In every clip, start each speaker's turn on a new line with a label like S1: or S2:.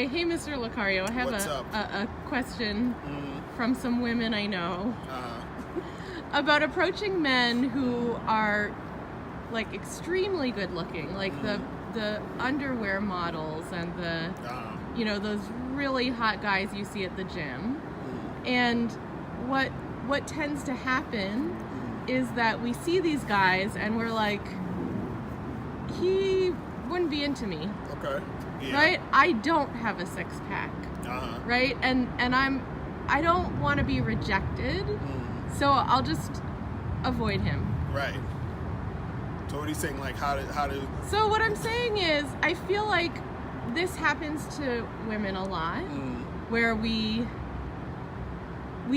S1: Hey, Mr. Locario, I have a question from some women I know about approaching men who are like extremely good looking, like the underwear models and the those really hot guys you see at the gym. And what tends to happen is that we see these guys and we're like, he wouldn't be into me.
S2: Okay. Yeah.
S1: Right? I don't have a six pack. Right? And I don't want to be rejected. So I'll just avoid him.
S2: Right. So what are you saying, like how to
S1: So what I'm saying is I feel like this happens to women a lot where we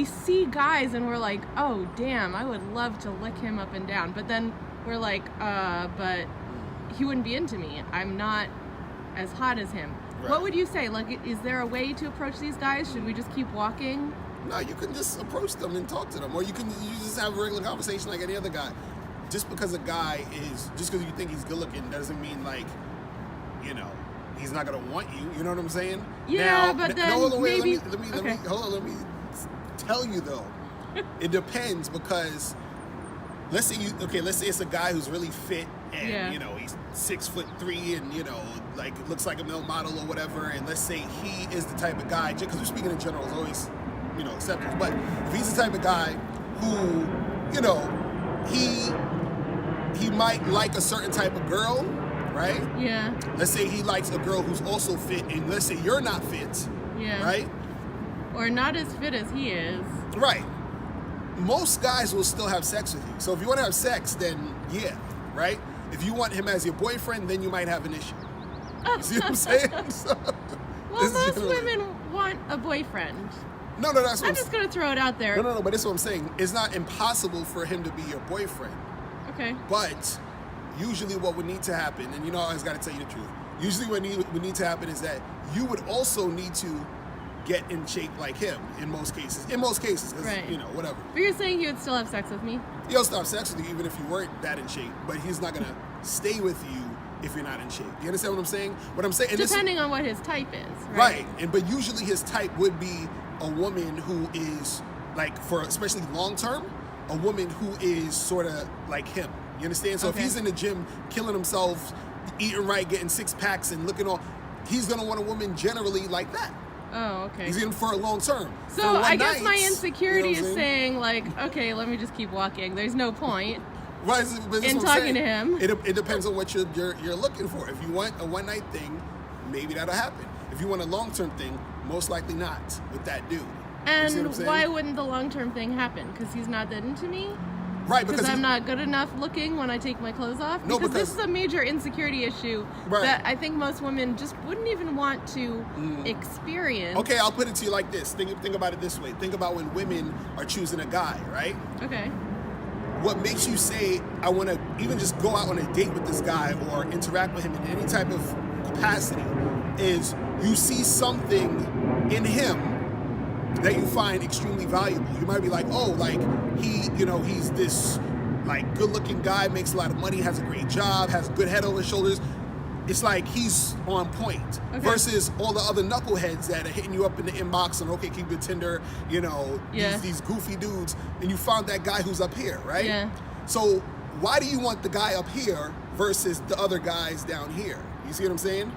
S1: see guys and we're like, oh damn, I would love to lick him up and down, but then we're like, but he wouldn't be into me. I'm not as hot as him.
S2: Right.
S1: What would you say? Like, is there a way to approach these guys? Should we just keep walking?
S2: No, you can just approach them and talk to them, or you just have a regular conversation like any other guy. Just because a guy just because you think he's good looking doesn't mean like, he's not gonna want you. You know what I'm saying?
S1: Yeah, but then maybe.
S2: Let me tell you though. It depends, because let's say it's a guy who's really fit and he's 6'3" and like looks like a male model or whatever, and let's say he is the type of guy, because we're speaking in general, it's always exceptions, but if he's the type of guy who he might like a certain type of girl, right?
S1: Yeah.
S2: Let's say he likes a girl who's also fit, and let's say you're not fit.
S1: Yeah.
S2: Right?
S1: Or not as fit as he is.
S2: Right. Most guys will still have sex with you. So if you want to have sex, then yeah, right? If you want him as your boyfriend, then you might have an issue. You see what I'm saying?
S1: Well, most women want a boyfriend.
S2: No, that's what
S1: I'm just going to throw it out there.
S2: No, but that's what I'm saying. It's not impossible for him to be your boyfriend.
S1: Okay.
S2: But usually what would need to happen, and I always got to tell you the truth, usually what would need to happen is that you would also need to get in shape like him in most cases. Because,
S1: right.
S2: Whatever.
S1: But you're saying he would still have sex with me?
S2: He'll still have sex with you even if you weren't that in shape, but he's not going to stay with you if you're not in shape. You understand what I'm saying? What I'm saying,
S1: depending on what his type is, right?
S2: Right. But usually his type would be a woman who is like, for especially long term, a woman who is sort of like him. You understand? So if he's in the gym killing himself, eating right, getting six packs and looking all, he's going to want a woman generally like that.
S1: Oh, okay.
S2: He's in for a long term.
S1: So I guess my insecurity is saying like, okay, let me just keep walking. There's no point in talking to him.
S2: It depends on what you're looking for. If you want a one night thing, maybe that'll happen. If you want a long term thing, most likely not with that dude.
S1: And why wouldn't the long term thing happen? Because he's not that into me?
S2: Right,
S1: because I'm not good enough looking when I take my clothes off?
S2: No,
S1: because this is a major insecurity issue that I think most women just wouldn't even want to experience.
S2: Okay, I'll put it to you like this. Think about it this way. Think about when women are choosing a guy, right?
S1: Okay.
S2: What makes you say, I want to even just go out on a date with this guy or interact with him in any type of capacity is you see something in him that you find extremely valuable. You might be like, oh, like he's this like good-looking guy, makes a lot of money, has a great job, has a good head over his shoulders. It's like he's on point versus all the other knuckleheads that are hitting you up in the inbox and okay, keep it Tinder, these goofy dudes, and you found that guy who's up here, right?
S1: Yeah.
S2: So why do you want the guy up here versus the other guys down here? You see what I'm saying?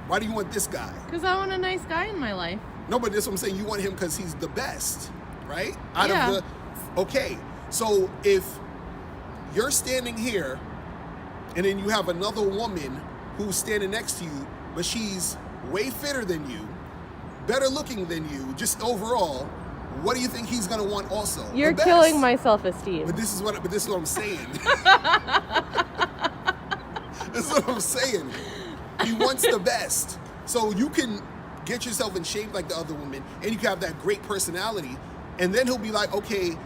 S2: Why do you want this guy?
S1: Because I want a nice guy in my life.
S2: No, but that's what I'm saying. You want him because he's the best, right? Okay, so if you're standing here and then you have another woman who's standing next to you, but she's way fitter than you, better looking than you, just overall, what do you think he's gonna want also?
S1: You're killing my self-esteem.
S2: But this is what I'm saying. This is what I'm saying. He wants the best. So you can get yourself in shape like the other woman, and you can have that great personality, and then he'll be like, okay,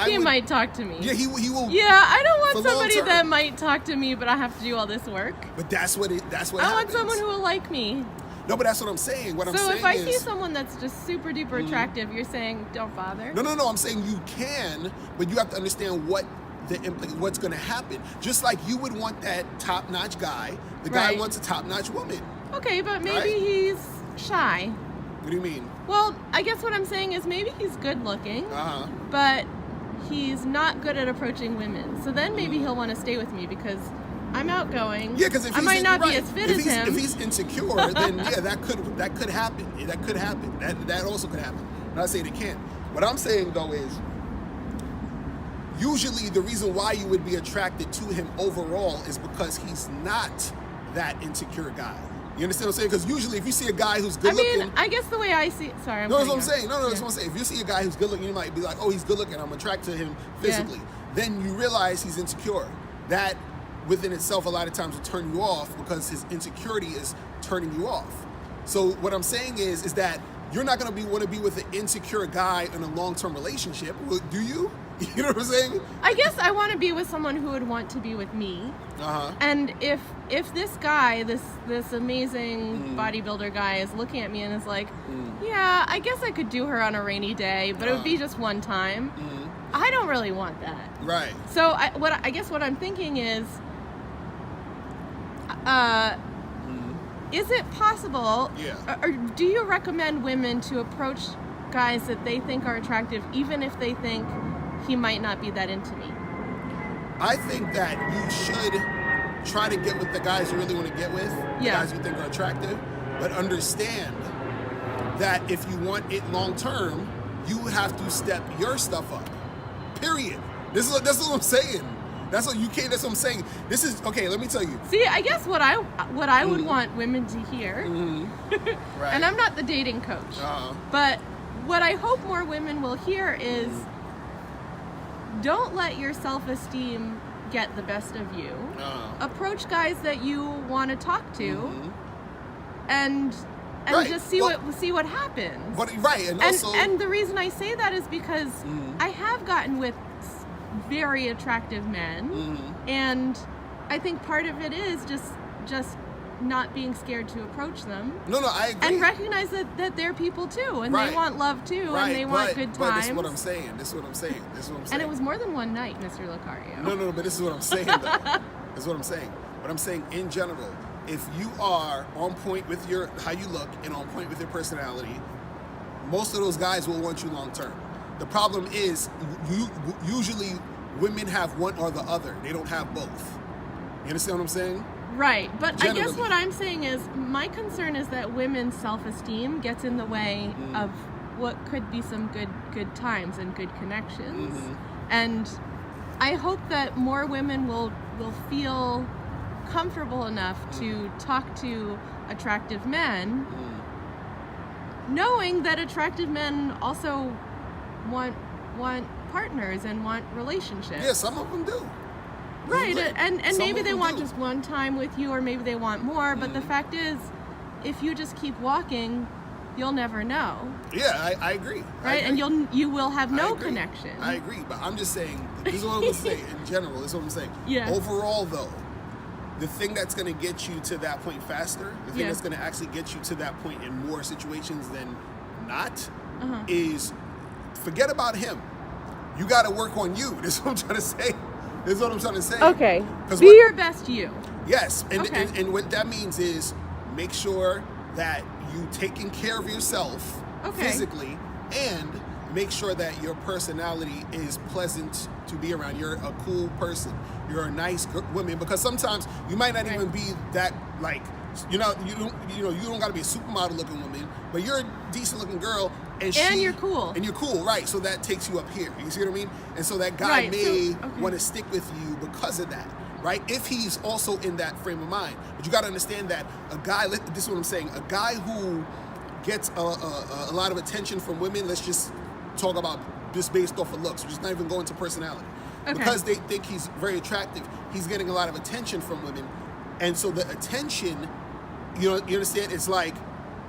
S1: he might talk to me.
S2: Yeah, he will.
S1: Yeah, I don't want somebody that might talk to me, but I have to do all this work.
S2: But that's what happens.
S1: I want someone who will like me.
S2: No, but that's what I'm saying.
S1: So if I see someone that's just super duper attractive, you're saying don't bother?
S2: No. I'm saying you can, but you have to understand what's going to happen. Just like you would want that top-notch guy, the guy wants a top-notch woman.
S1: Okay, but maybe he's shy Why?
S2: What do you mean?
S1: Well, I guess what I'm saying is maybe he's good looking, but he's not good at approaching women. So then maybe he'll want to stay with me because I'm outgoing.
S2: Yeah, because
S1: I might not be as fit as him.
S2: If he's insecure, then yeah, that could happen. That could happen. That also could happen. I'm not saying it can't. What I'm saying though is, usually the reason why you would be attracted to him overall is because he's not that insecure guy. You understand what I'm saying? Because usually if you see a guy who's good looking...
S1: I guess the way I see it... Sorry,
S2: No, that's what I'm saying. No, that's what I'm saying. If you see a guy who's good looking, you might be like, oh, he's good looking, I'm attracted to him physically. Yeah. Then you realize he's insecure. That within itself a lot of times will turn you off because his insecurity is turning you off. So what I'm saying is that you're not going to want to be with an insecure guy in a long-term relationship. Do you? You know what I'm saying?
S1: I guess I want to be with someone who would want to be with me. And if this guy, this amazing bodybuilder guy is looking at me and is like, yeah, I guess I could do her on a rainy day, but it would be just one time. I don't really want that.
S2: Right.
S1: So I guess what I'm thinking is it possible, or do you recommend women to approach guys that they think are attractive even if they think he might not be that into me?
S2: I think that you should try to get with the guys you really want to get with, the guys you think are attractive, but understand that if you want it long term, you have to step your stuff up. Period. That's what I'm saying. That's what I'm saying. This is okay. Let me tell you.
S1: See, I guess what I would want women to hear,
S2: right.
S1: And I'm not the dating coach, but what I hope more women will hear is, don't let your self-esteem get the best of you. Approach guys that you want to talk to, and just see what happens. And the reason I say that is because I have gotten with very attractive men, and I think part of it is just not being scared to approach them.
S2: No, I agree.
S1: And recognize that they're people too, and they want love too, and they want good times.
S2: But this is what I'm saying.
S1: And it was more than one night, Mr. Locario.
S2: No, but this is what I'm saying, though. This is what I'm saying. What I'm saying in general, if you are on point with how you look and on point with your personality, most of those guys will want you long term. The problem is, usually women have one or the other. They don't have both. You understand what I'm saying?
S1: Right, but generally. I guess what I'm saying is, my concern is that women's self-esteem gets in the way of what could be some good times and good connections. And I hope that more women will feel comfortable enough to talk to attractive men, knowing that attractive men also want partners and want relationships.
S2: Yeah, some of them do.
S1: Right, and maybe they want just one time with you, or maybe they want more, but the fact is, if you just keep walking, you'll never know.
S2: Yeah, I agree.
S1: Right, and you will have no connection.
S2: I agree, but I'm just saying, this is what I'm going to say in general, this is what I'm saying.
S1: Yeah.
S2: Overall, though, the thing that's going to get you to that point faster, the thing that's going to actually get you to that point in more situations than not, is forget about him. You got to work on you. This is what I'm trying to say. This is what I'm trying to say.
S1: Okay. Be your best you.
S2: Yes. And what that means is make sure that you taking care of yourself physically, and make sure that your personality is pleasant to be around. You're a cool person. You're a nice woman, because sometimes you might not even be that, like, you don't got to be a supermodel looking woman, but you're a decent looking girl, and
S1: you're cool.
S2: And you're cool, right? So that takes you up here. You see what I mean? And so that guy may want to stick with you because of that, right? If he's also in that frame of mind. But you got to understand that a guy, this is what I'm saying, a guy who gets a lot of attention from women, let's just talk about just based off of looks, we're just not even going to personality. Because they think he's very attractive, he's getting a lot of attention from women. And so the attention, you understand, it's like,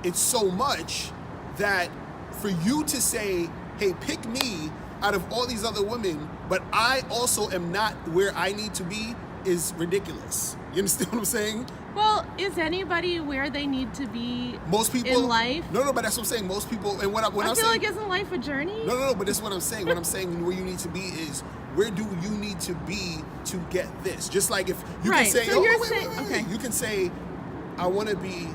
S2: it's so much that for you to say, hey, pick me out of all these other women, but I also am not where I need to be, is ridiculous. You understand what I'm saying?
S1: Well, is anybody where they need to be?
S2: Most people
S1: in life?
S2: No, but that's what I'm saying. Most people, and when I'm
S1: feel
S2: saying,
S1: like, isn't life a journey?
S2: No, but that's what I'm saying. What I'm saying, where you need to be is, where do you need to be to get this? Just like if you can say,
S1: so
S2: you can say, I want to be,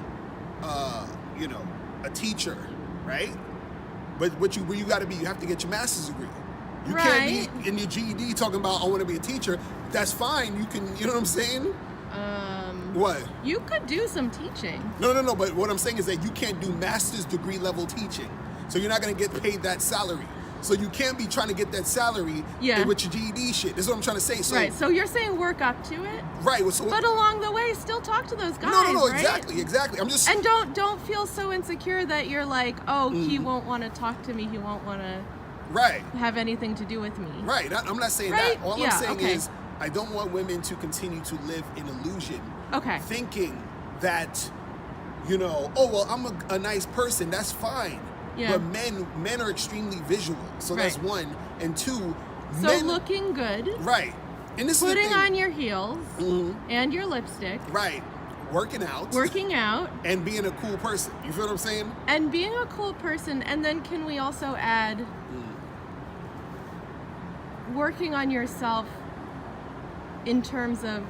S2: a teacher, right? But where you got to be, you have to get your master's degree. You
S1: Right.
S2: can't be in your GED talking about, I want to be a teacher. That's fine. You can, you know what I'm saying? What?
S1: You could do some teaching.
S2: No. But what I'm saying is that you can't do master's degree level teaching. So you're not going to get paid that salary. So you can't be trying to get that salary with your GED shit. That's what I'm trying to say. So,
S1: right. So you're saying work up to it?
S2: Right. So,
S1: but along the way, still talk to those guys.
S2: No.
S1: Right?
S2: Exactly. I'm just.
S1: And don't feel so insecure that you're like, oh, he won't want to talk to me. He won't want to.
S2: Right.
S1: Have anything to do with me.
S2: Right. I'm not saying
S1: right?
S2: that. All I'm saying is I don't want women to continue to live in illusion.
S1: Okay.
S2: Thinking that, you know, oh, well, I'm a nice person. That's fine. Yeah. But men are extremely visual. So that's one. And two,
S1: so
S2: men,
S1: looking good.
S2: Right. And this
S1: putting
S2: is the thing.
S1: on your heels and your lipstick.
S2: Right. Working out. And being a cool person. You feel what I'm saying?
S1: And being a cool person. And then can we also add working on yourself in terms of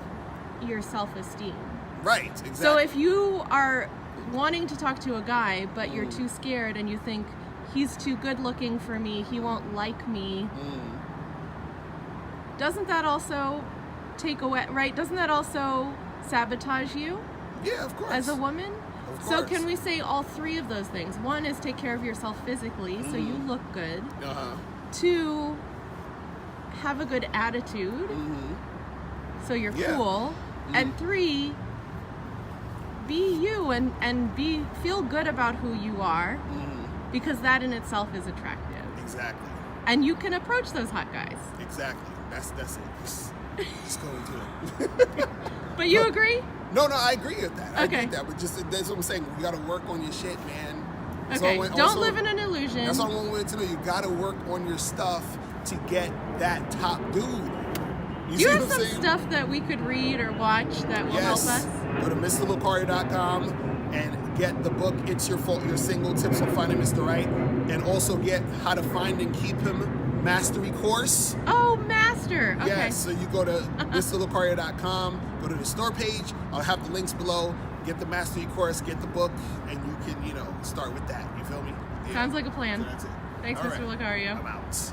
S1: your self-esteem.
S2: Right, exactly.
S1: So if you are wanting to talk to a guy, but you're too scared and you think he's too good looking for me, he won't like me, doesn't that also take away, right? Doesn't that also sabotage you?
S2: Yeah, of course.
S1: As a woman?
S2: Of course.
S1: So can we say all three of those things? One is take care of yourself physically, so you look good. Two, have a good attitude, so you're cool. And three, be you and feel good about who you are, because that in itself is attractive.
S2: Exactly.
S1: And you can approach those hot guys.
S2: Exactly. That's it. Just go into it.
S1: But you agree?
S2: No, I agree with that. I
S1: Okay.
S2: agree with that. But just that's what I'm saying. You got to work on your shit, man.
S1: Okay. Don't live in an illusion.
S2: That's what I wanted to know. You got to work on your stuff to get that top dude.
S1: Do you have some stuff that we could read or watch that will help us?
S2: Go to MrLocario.com and get the book It's Your Fault You're Single, Tips on Finding Mr. Right, and also get How to Find and Keep Him Mastery course.
S1: Oh, master. Okay.
S2: Yes, so you go to MrLocario.com, go to the store page. I'll have the links below. Get the mastery course, get the book, and you can, start with that. You feel me? Yeah.
S1: Sounds like a plan.
S2: So that's it.
S1: Thanks,
S2: All
S1: Mr.
S2: right.
S1: Locario.
S2: I'm out.